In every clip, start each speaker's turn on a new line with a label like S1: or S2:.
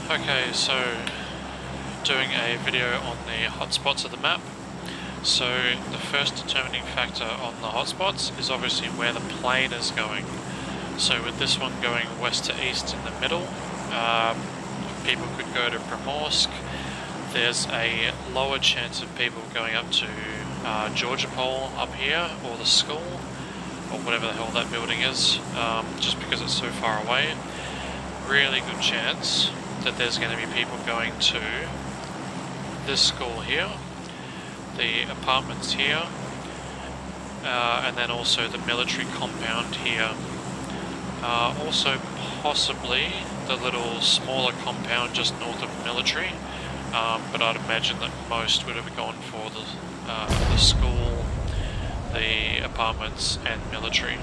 S1: Okay, so doing a video on the hotspots of the map. So the first determining factor on the hotspots is obviously where the plane is going. So with this one going west to east in the middle, people could go to Primorsk. There's a lower chance of people going up to Georgia Pole up here, or the school, or whatever the hell that building is, just because it's so far away. Really good chance that there's going to be people going to this school here, the apartments here, and then also the military compound here. Also possibly the little smaller compound just north of military, but I'd imagine that most would have gone for the school, the apartments and military.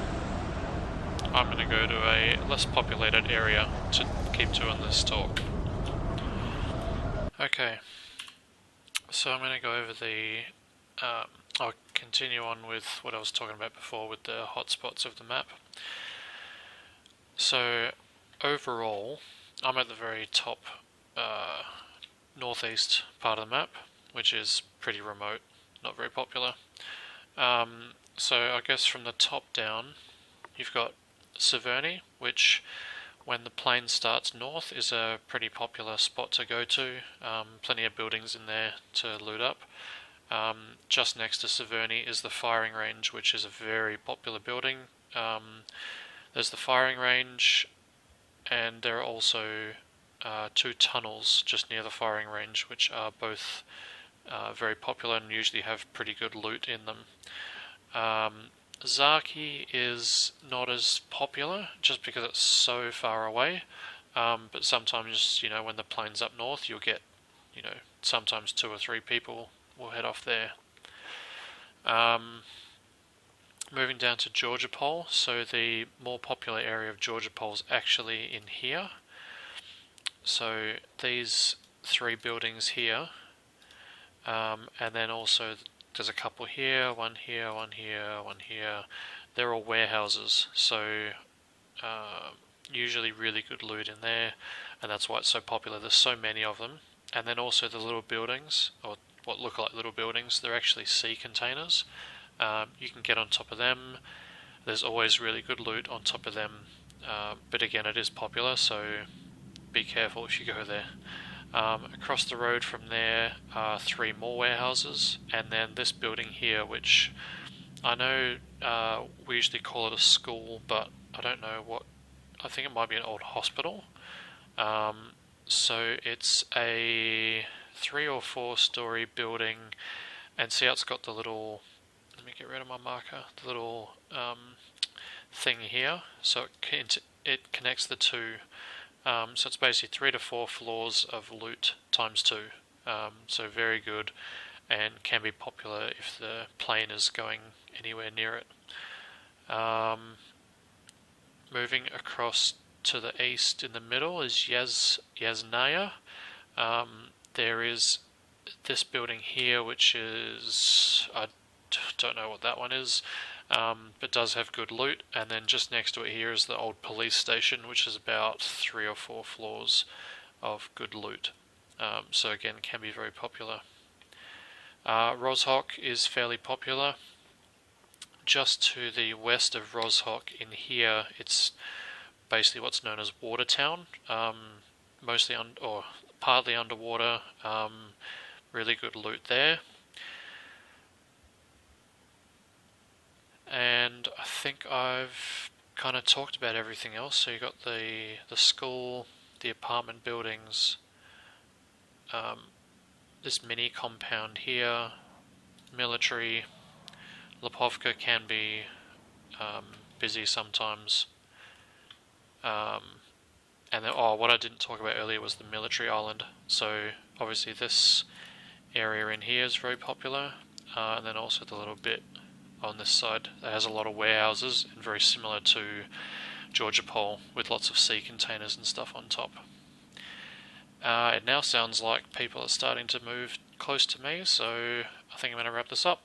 S1: I'm going to go to a less populated area to keep doing this talk. Okay, so I'm going to go over I'll continue on with what I was talking about before with the hotspots of the map. So overall, I'm at the very top northeast part of the map, which is pretty remote, not very popular. So I guess from the top down, you've got Savini, which when the plane starts north is a pretty popular spot to go to. Plenty of buildings in there to loot up. Just next to Savini is the firing range, which is a very popular building. There's the firing range, and there are also two tunnels just near the firing range, which are both very popular and usually have pretty good loot in them. Zaki is not as popular just because it's so far away, but sometimes, when the plane's up north, you'll get, sometimes 2 or 3 people will head off there. Moving down to Georgia Pole, so the more popular area of Georgia Pole is actually in here. So these 3 buildings here, and then also there's a couple here, one here, one here, one here. They're all warehouses, so usually really good loot in there, and that's why it's so popular. There's so many of them. And then also the little buildings, or what look like little buildings, they're actually sea containers. You can get on top of them. There's always really good loot on top of them, but again, it is popular, so be careful if you go there. Across the road from there are 3 more warehouses, and then this building here, which I know we usually call it a school, but I don't know I think it might be an old hospital. So it's a 3 or 4 story building, and see how it's got the little, let me get rid of my marker, the little thing here, so it connects the two. So it's basically 3 to 4 floors of loot times 2. So very good, and can be popular if the plane is going anywhere near it. Moving across to the east in the middle is Yasnaya. There is this building here, which is, I don't know what that one is, but does have good loot, and then just next to it here is the old police station, which is about 3 or 4 floors of good loot. So again, can be very popular. Rozhok is fairly popular. Just to the west of Rozhok in here, it's basically what's known as Watertown, mostly or partly underwater. Really good loot there. And I think I've kind of talked about everything else. So you got the school, the apartment buildings, this mini compound here, military. Lipovka can be busy sometimes. And then, what I didn't talk about earlier was the military island. So obviously this area in here is very popular, and then also the little bit on this side that has a lot of warehouses, and very similar to Georgia Pole with lots of sea containers and stuff on top. It now sounds like people are starting to move close to me, so I think I'm going to wrap this up.